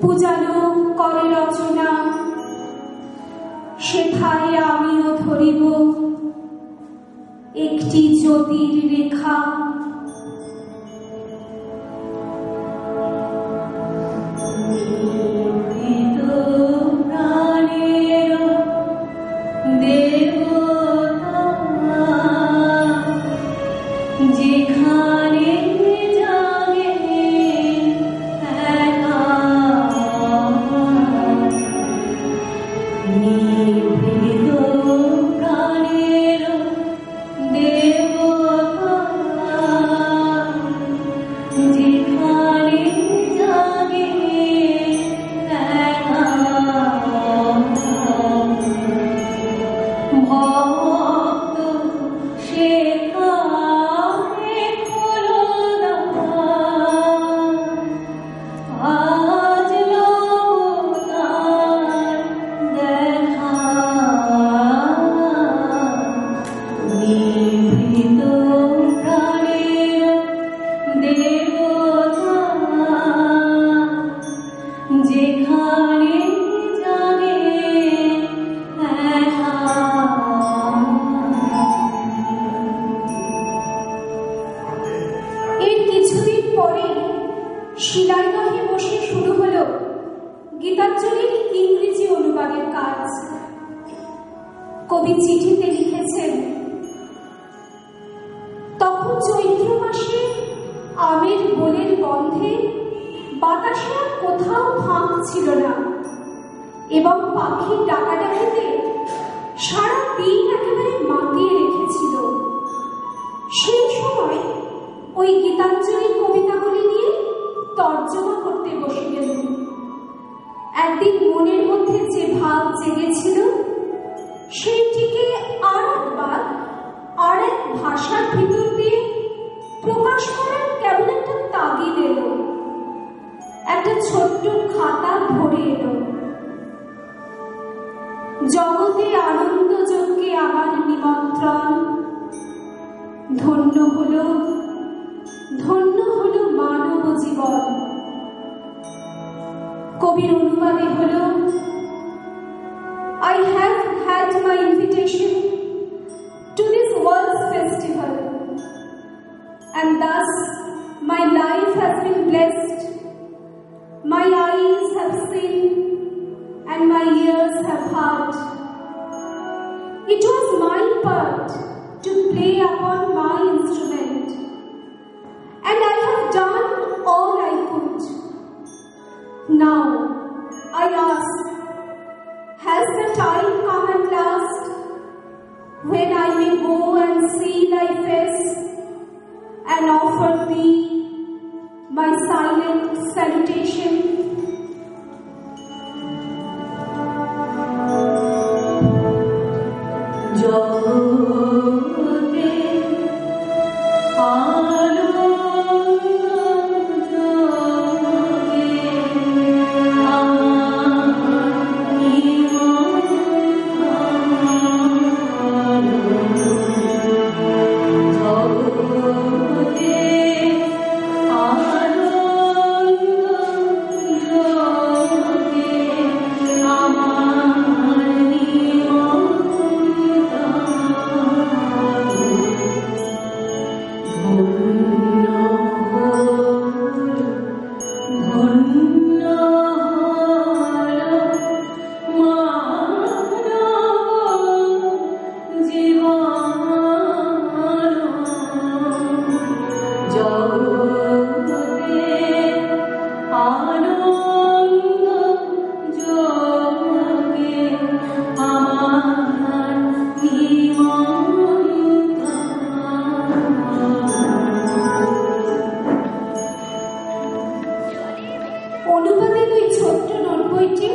পূজানো করে রচনা, সেথায় আমিও ধরিব একটি জ্যোতির রেখা। শিলাইদহে বসে শুরু হলো গীতাঞ্জলির ইংরেজি অনুবাদের কাজ। কবি চিঠিতে লিখেছেন, তখন চৈত্র মাসে আমের বোলের গন্ধে বাতাসে আর কোথাও ফাঁক ছিল না, এবং পাখির ডাকাডাকিতে সারা দিন একেবারে মাতিয়ে রেখেছিল। সেই সময় ওই গীতাঞ্জলির কবিতাগুলি নিয়ে তর্জমা করতে বসে গেল। একদিন মনের মধ্যে যে ভাব জেগেছিল সেইটিকে আর একবার আর এক ভাষার ভিতর দিয়ে প্রকাশ করার কেমন একটা তাগিদ এলো। একটা ছোট্ট খাতা ধরে এলো। জগতে আনন্দ যজ্ঞে আমার নিমন্ত্রণ, ধন্য হলো মানব জীবন। কবির অনুবাদে হলো, I have had my invitation to this world's festival, and thus my life has been blessed. My eyes have seen and my ears have heard. It was my part to play upon my instrument, and I have done all I could. Now I ask, has the time come at last when I may go and see thy face and offer thee my silent salutation? অনুবাদের ওই ছোট্ট note বইটি